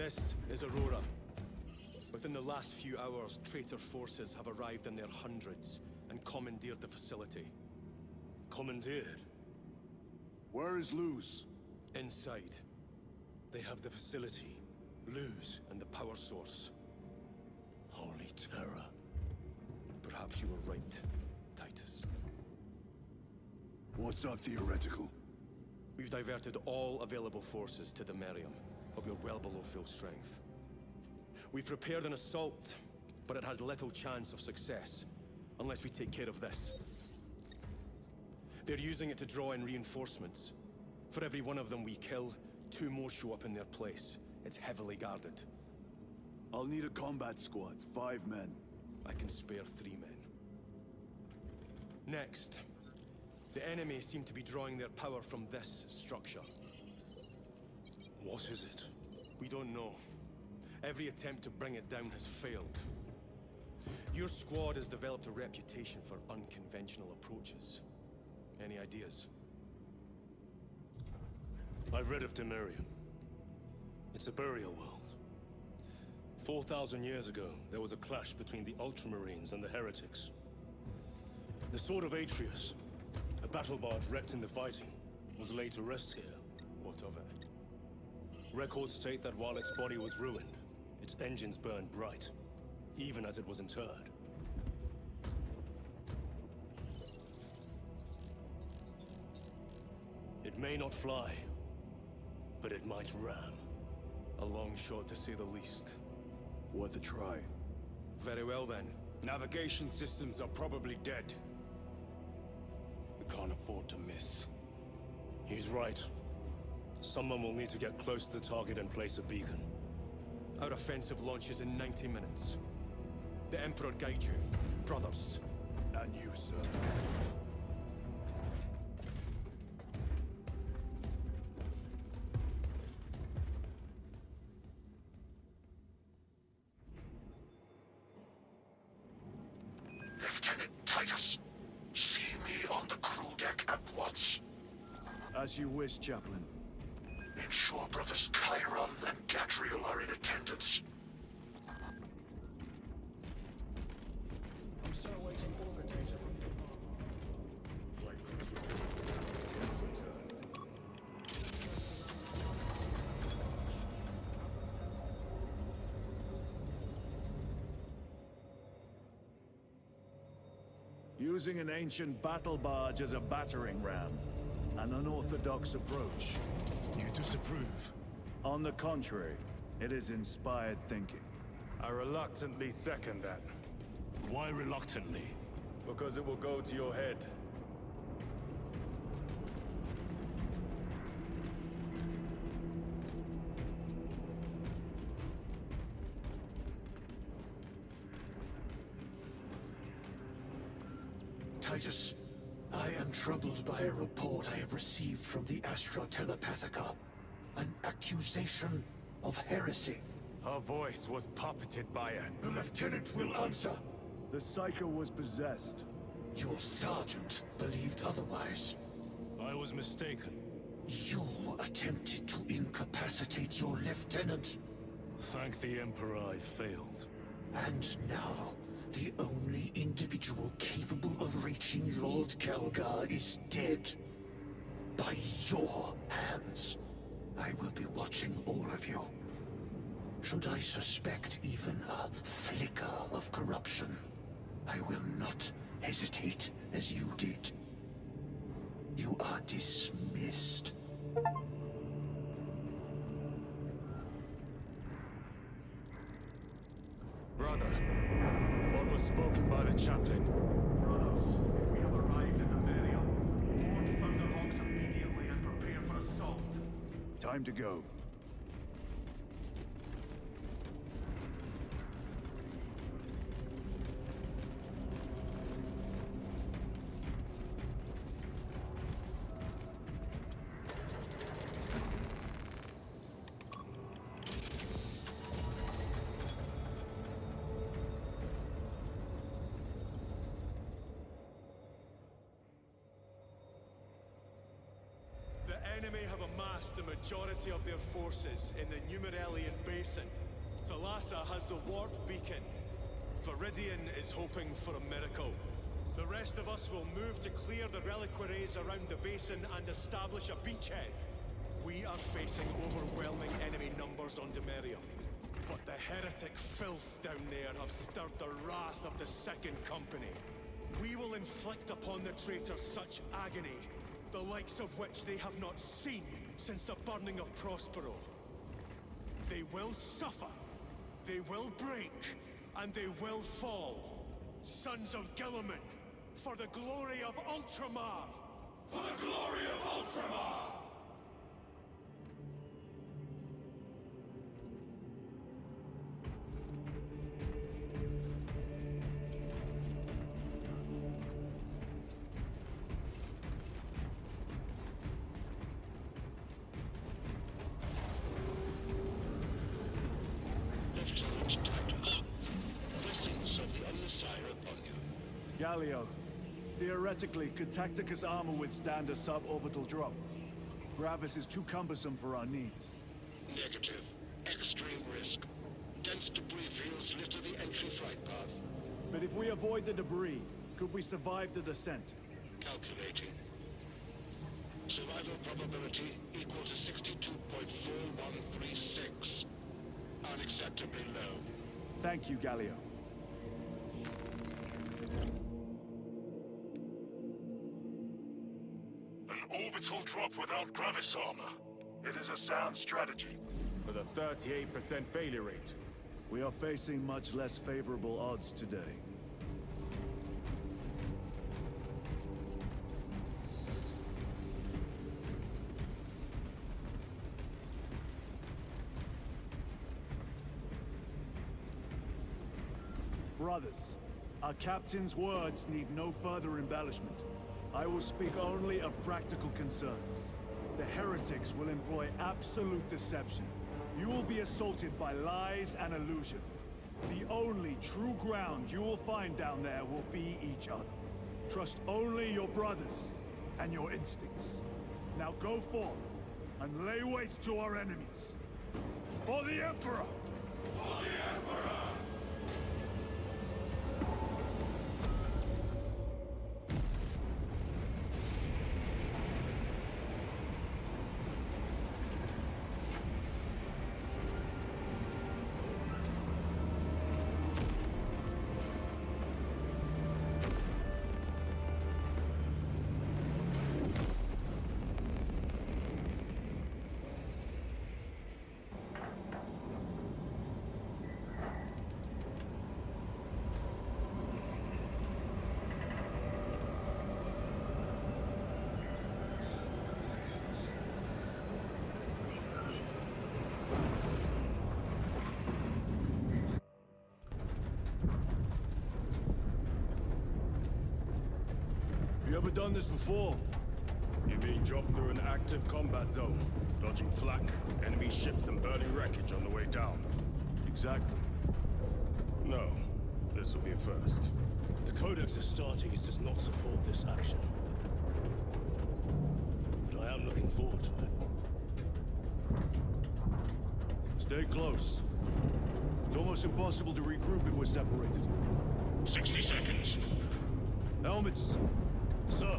This is Aurora. Within the last few hours, traitor forces have arrived in their hundreds and commandeered the facility. Commandeered? Where is Luz? Inside. They have the facility, Luz, and the power source. Holy terror. Perhaps you were right, Titus. What's our theoretical? We've diverted all available forces to the Merium, but we're well below full strength. We've prepared an assault, but it has little chance of success, unless we take care of this. They're using it to draw in reinforcements. For every one of them we kill, 2 more show up in their place. It's heavily guarded. I'll need a combat squad, 5 men. I can spare 3 men. Next, the enemy seem to be drawing their power from this structure. What is it? We don't know. Every attempt to bring it down has failed. Your squad has developed a reputation for unconventional approaches. Any ideas? I've read of Demirium. It's a burial world. 4,000 years ago, there was a clash between the Ultramarines and the Heretics. The Sword of Atreus, a battle barge wrecked in the fighting, was laid to rest here. What of it? Records state that while its body was ruined, its engines burned bright, even as it was interred. It may not fly, but it might ram. A long shot, to say the least. Worth a try. Very well, then. Navigation systems are probably dead. We can't afford to miss. He's right. Someone will need to get close to the target and place a beacon. Our offensive launches in 90 minutes. The Emperor guide you, brothers. And you, sir. Lieutenant Titus, see me on the crew deck at once. As you wish, Chaplain. Ensure brothers Chiron and Gadriel are in attendance. I'm still awaiting organ data from you. Flight crews report. Return. Using an ancient battle barge as a battering ram. An unorthodox approach. You disapprove? On the contrary, it is inspired thinking. I reluctantly second that. Why reluctantly? Because it will go to your head. Titus, I am troubled by a report I have received from the Astra Telepathica. An accusation of heresy. Her voice was puppeted by a... The lieutenant will answer. The Psycho was possessed. Your sergeant believed otherwise. I was mistaken. You attempted to incapacitate your lieutenant. Thank the Emperor I failed. And now, the only individual capable of reaching Lord Kelgar is dead. By your hands. I will be watching all of you. Should I suspect even a flicker of corruption, I will not hesitate as you did. You are dismissed. Brother, what was spoken by the chaplain? Brothers, we have arrived at the burial. Board Thunderhawks immediately and prepare for assault. Time to go. The enemy have amassed the majority of their forces in the Numeralian Basin. Thalassa has the warp beacon. Viridian is hoping for a miracle. The rest of us will move to clear the reliquaries around the basin and establish a beachhead. We are facing overwhelming enemy numbers on Demerium. But the heretic filth down there have stirred the wrath of the Second Company. We will inflict upon the traitors such agony, the likes of which they have not seen since the burning of Prospero. They will suffer, they will break, and they will fall. Sons of Gilliman, for the glory of Ultramar! For the glory of Ultramar! Lieutenant Titus, blessings of the Omnissiah upon you. Galio, theoretically, could Tacticus armor withstand a suborbital drop? Gravis is too cumbersome for our needs. Negative. Extreme risk. Dense debris fields litter the entry flight path. But if we avoid the debris, could we survive the descent? Calculating. Survival probability equal to 62.4136. Unacceptably low. Thank you, Galio. An orbital drop without Gravis armor. It is a sound strategy. With a 38% failure rate. We are facing much less favorable odds today. Brothers, our captain's words need no further embellishment. I will speak only of practical concerns. The heretics will employ absolute deception. You will be assaulted by lies and illusion. The only true ground you will find down there will be each other. Trust only your brothers and your instincts. Now go forth and lay waste to our enemies. For the Emperor! For the Emperor! You ever done this before? You mean drop through an active combat zone, dodging flak, enemy ships and burning wreckage on the way down? Exactly. No. This will be a first. The Codex Astartes does not support this action. But I am looking forward to it. Stay close. It's almost impossible to regroup if we're separated. 60 seconds. Helmets! Sir!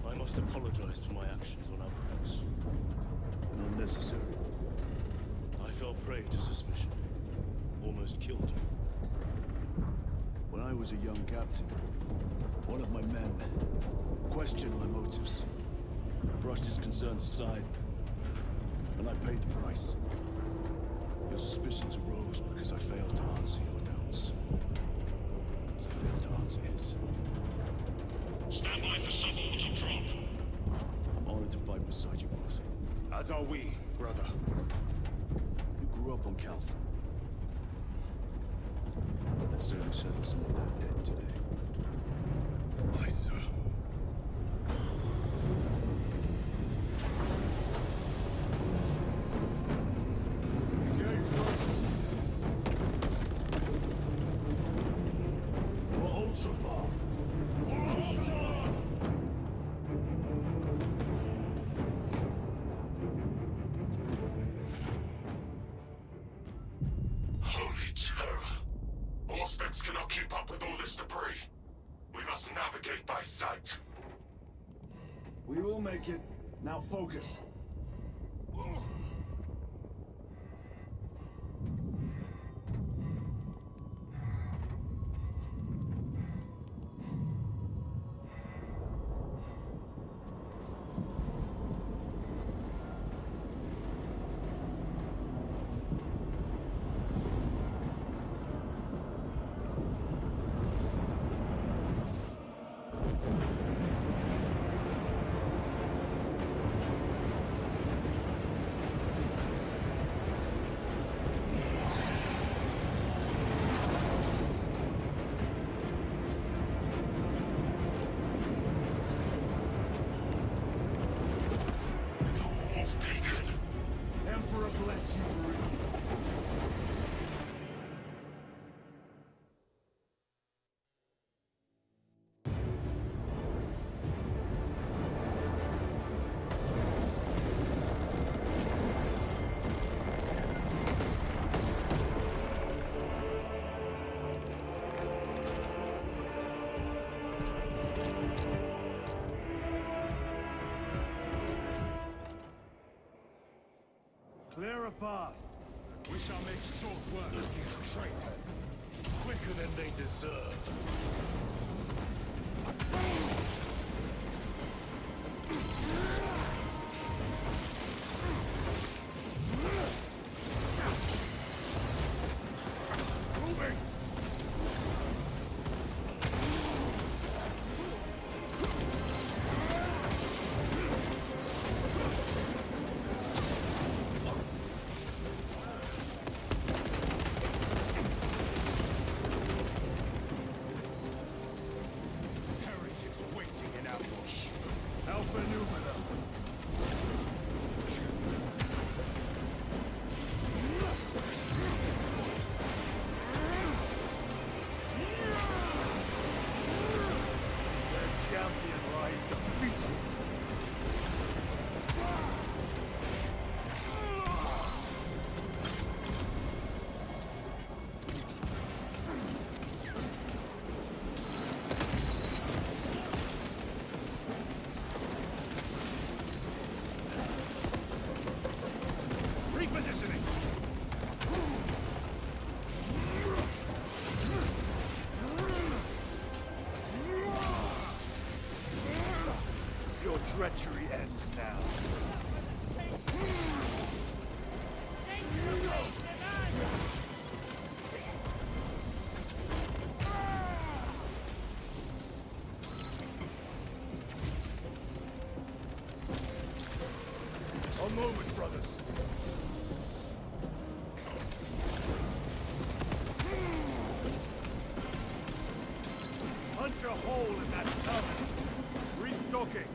I must apologize for my actions on Alvarez. Not necessary. I fell prey to suspicion. Almost killed you. When I was a young captain, one of my men questioned my motives. I brushed his concerns aside, and I paid the price. Your suspicions arose because I failed to answer your doubts. As I failed to answer his. Stand by for suborbital drop. I'm honored to fight beside you both. As are we, brother. You grew up on Calth. That certainly settled some of that dead today. Aye, sir. terror. Auspex cannot keep up with all this debris. We must navigate by sight. We will make it. Now focus. Emperor bless you, Marin. Clear a path. We shall make short work of these traitors. Quicker than they deserve. Moving! Heretics waiting in ambush. Help maneuver them. Their champion lies defeated. Repositioning. Your treachery ends now. A moment, brothers. Punch a hole in that tub. Restocking.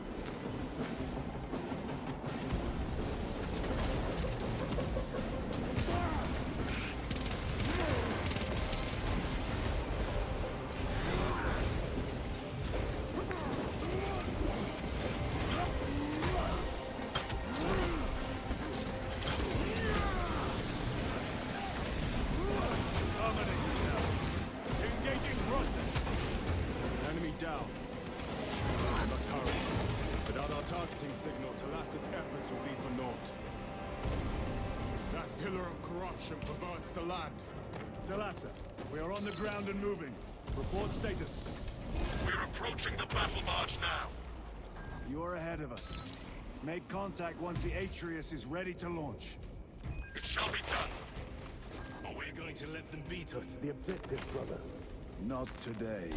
Dominating now. Engaging thrusters. Enemy down. We must hurry. Without our targeting signal, Talas's efforts will be for naught. That pillar of corruption perverts the land. Talassa, we are on the ground and moving. Report status. We're approaching the battle barge now. You're ahead of us. Make contact once the Atreus is ready to launch. It shall be done. Are we going to let them beat us to the objective, brother? Not today.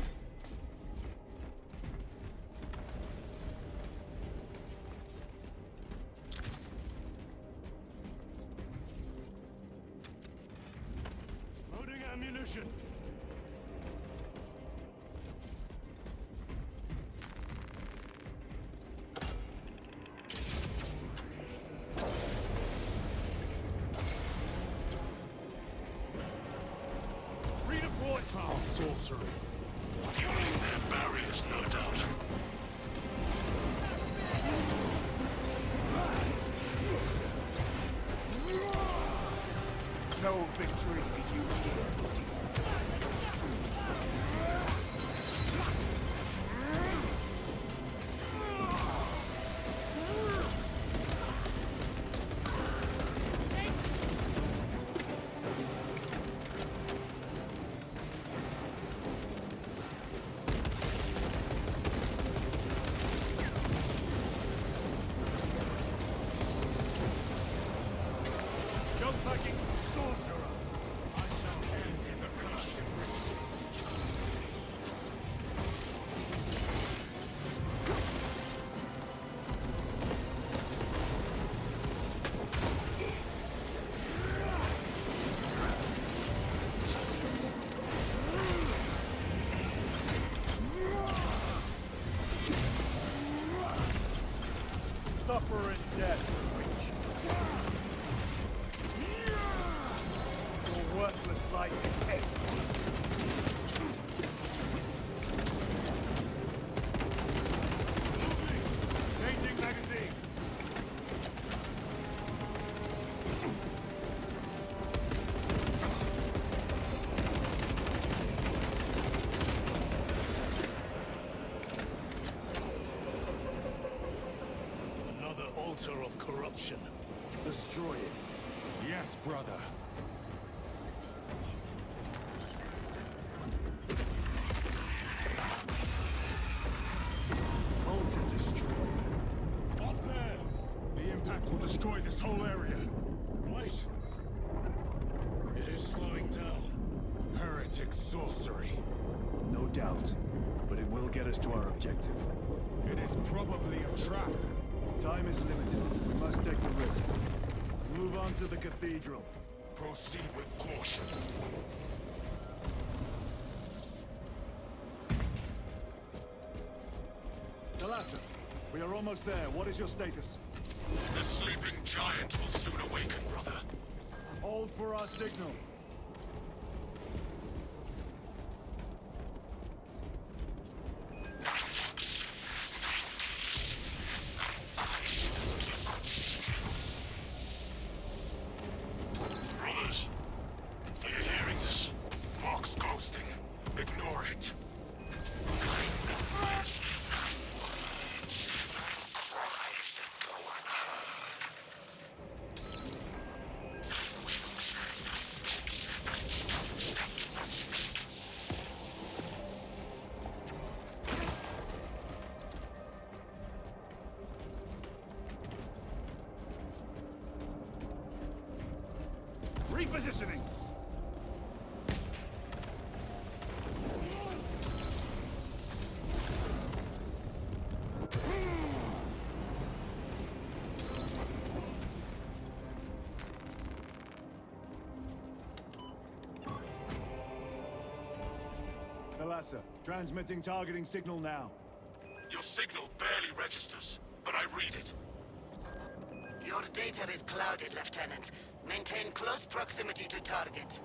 Loading ammunition. Redeploy! Foul sorcery. Fueling their barriers, no doubt. No victory did you hear? Jump-packing sorcerer! I shall end his accursed rituals. Suffer in death, witch. Your worthless life is empty. Changing magazine. Another altar of corruption. Destroy it. Yes, brother. Altar destroyed. Up there! The impact will destroy this whole area. Wait! It is slowing down. Heretic sorcery. No doubt. But it will get us to our objective. It is probably a trap. Time is limited. We must take the risk. Move on to the cathedral. Proceed with caution. Thalassa, we are almost there. What is your status? The sleeping giant will soon awaken, brother. Hold for our signal. Brothers, are you hearing this? Mark's ghosting. Ignore it. Repositioning! Thalassa, transmitting targeting signal now. Your signal barely registers, but I read it. Your data is clouded, Lieutenant. Maintain close proximity to target.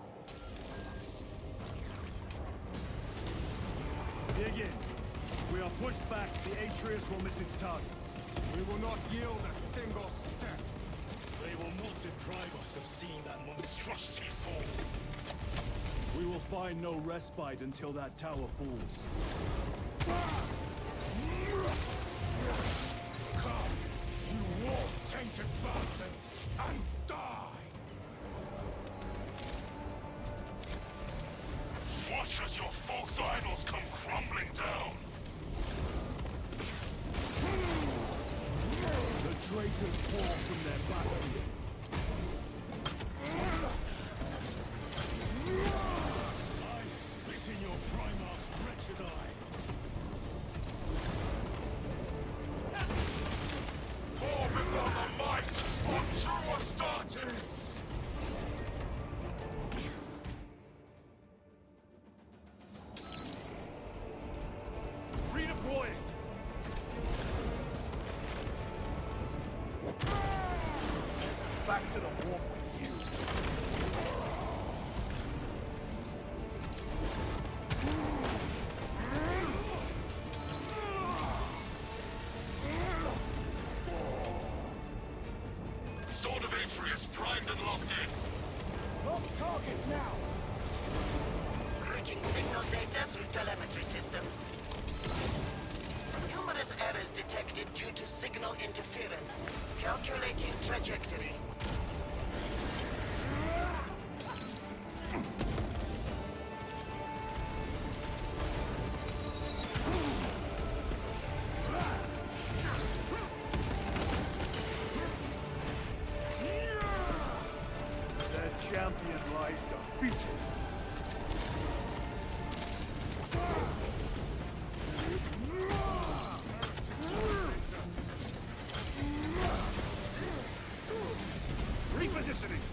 Dig in. If we are pushed back, the Atreus will miss its target. We will not yield a single step. They will not deprive us of seeing that monstrosity fall. We will find no respite until that tower falls. Come, you war-tainted bastards, and die! Watch as your false idols come crumbling down. The traitors pour from their bastion. I spit in your Primarch's wretched eye. Fall before the might of true Astartes! Redeploying! Back to the warp with you. Sword of Atreus primed and locked in. Routing signal data through telemetry systems. Numerous errors detected due to signal interference. Calculating trajectory. Their champion lies defeated. Repositioning.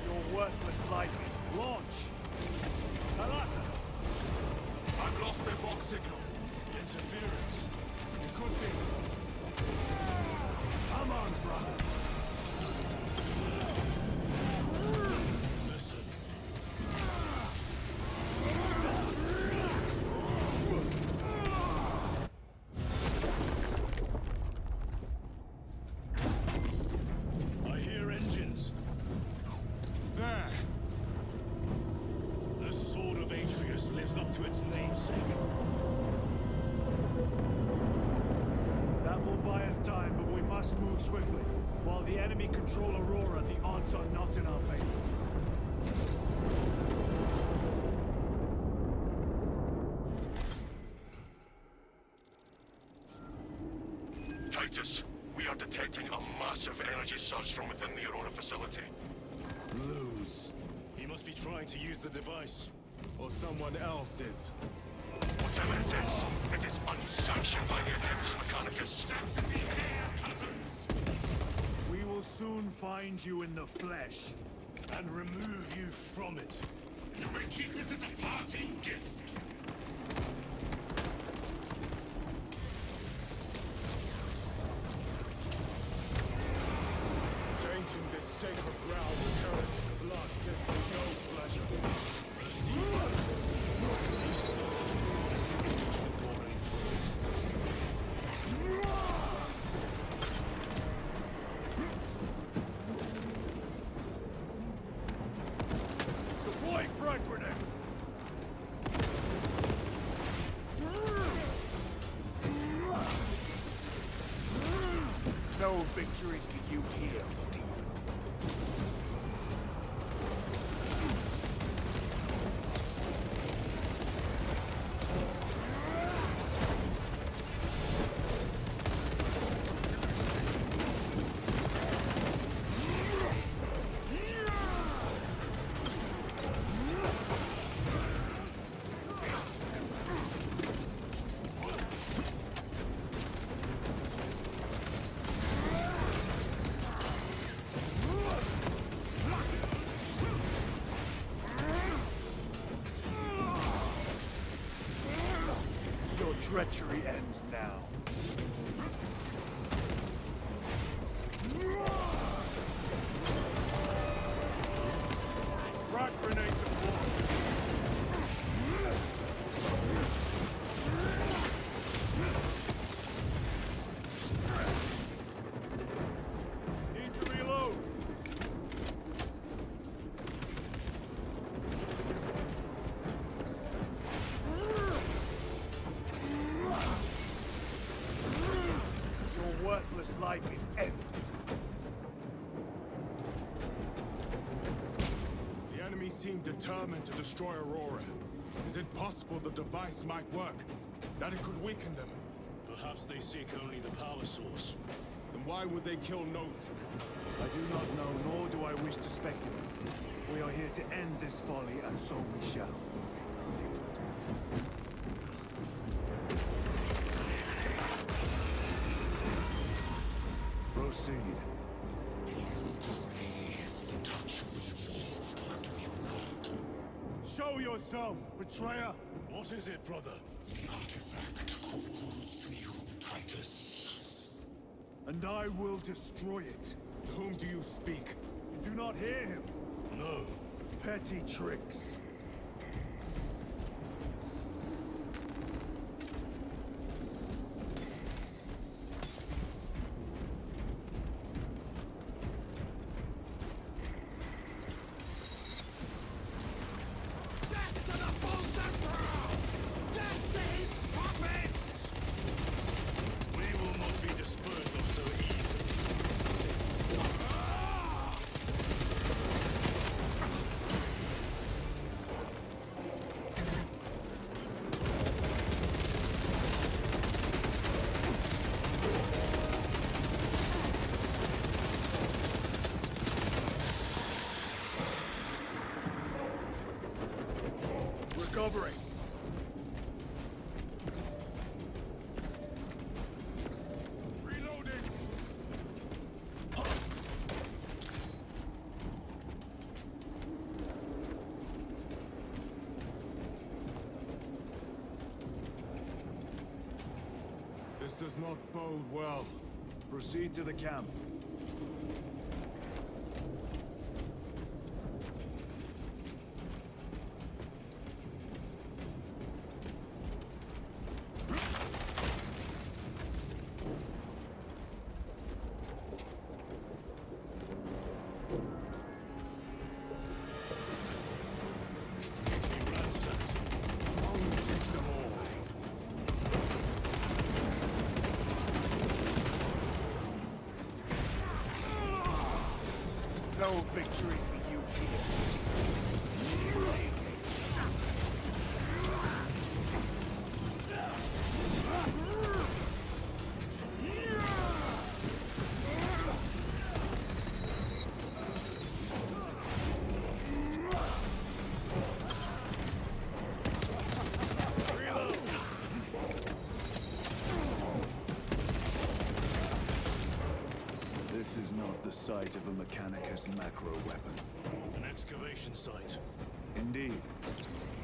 Your worthless life is launch. Talasa! I've lost their box signal. Interference. It could be. Come on, brother. Listen. I hear engines. There. The Sword of Atreus lives up to its namesake. That will buy us time, but we must move swiftly. While the enemy control Aurora, the odds are not in our favor. Titus, we are detecting a massive energy surge from within the Aurora facility. Lose. He must be trying to use the device. Or someone else's. Whatever it is unsanctioned by the Adeptus Mechanicus. We will soon find you in the flesh. And remove you from it. You may keep it as a parting gift. Tainting this sacred ground with heretic blood gives me no pleasure. Rest easy. These souls of the innocents reach the boring Deploy frag grenade! No victory for you here, demon. Your treachery ends now. Frag grenade deployed. Need to reload. Your worthless life is ended. The enemy seem determined to destroy Aurora. Is it possible the device might work? That it could weaken them? Perhaps they seek only the power source. Then why would they kill Nozick? I do not know, nor do I wish to speculate. We are here to end this folly, and so we shall. Proceed. Show yourself! yourself, betrayer! What is it, brother? The artifact calls to you, Titus. And I will destroy it. To whom do you speak? You do not hear him. No. Petty tricks. We will not be disposed of so easily. Recovering. Reloading! This does not bode well. Proceed to the camp. We ransacked him. Oh, take them all. No victory for you here. This is not the site of a Mechanicus macro weapon. An excavation site. Indeed.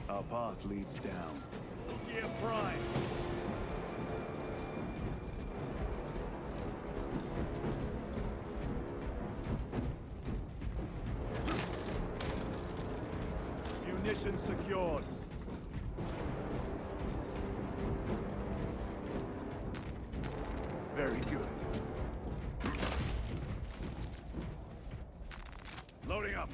Our path leads down. Gear Prime! Munitions secured. Very good. Loading up.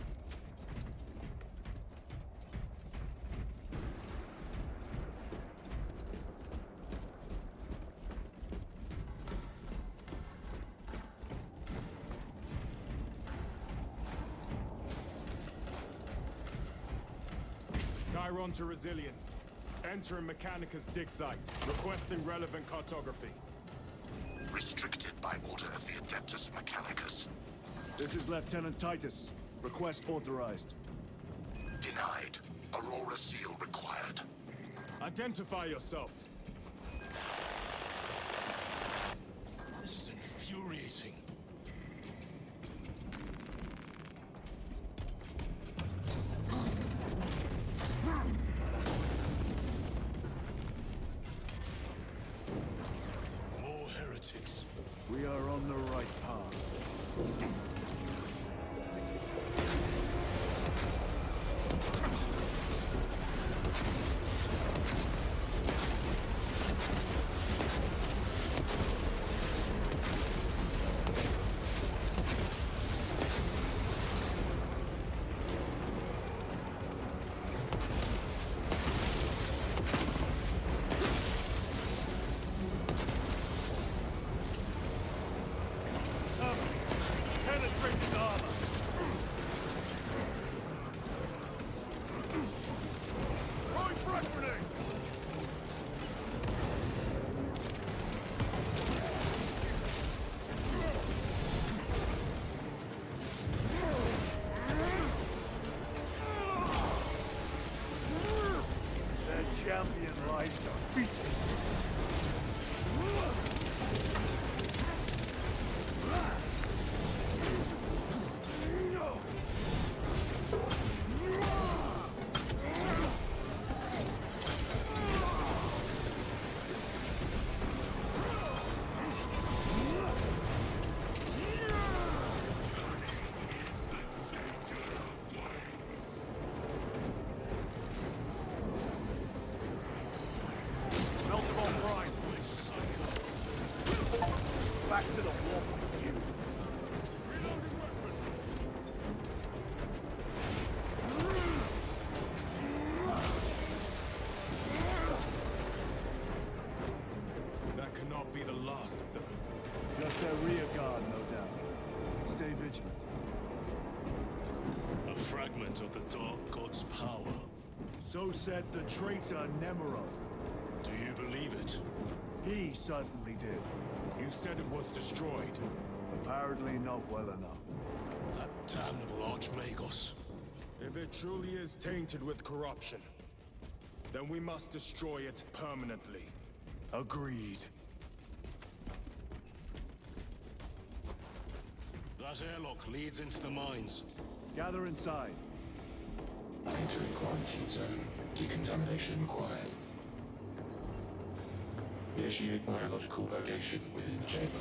Chiron to Resilient. Entering Mechanicus dig site. Requesting relevant cartography. Restricted by order of the Adeptus Mechanicus. This is Lieutenant Titus. Request authorized. Denied. Aurora seal required. Identify yourself. This is infuriating. More heretics. We are on the right path. Penetrate his armor! Throwing frag grenade! Their champion lies defeated. vigilant. A fragment of the Dark God's power. So said the traitor Nemerov. Do you believe it? He certainly did. You said it was destroyed. Apparently not well enough. That damnable Archmagos. If it truly is tainted with corruption, then we must destroy it permanently. Agreed. That airlock leads into the mines. Gather inside. Entering quarantine zone. Decontamination required. Initiate biological purgation within the chamber.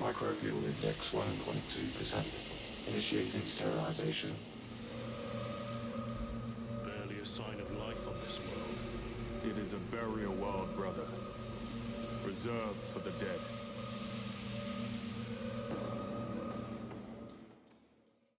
Microbial index 1.2%. Initiating sterilization. Barely a sign of life on this world. It is a burial world, brother. Reserved for the dead.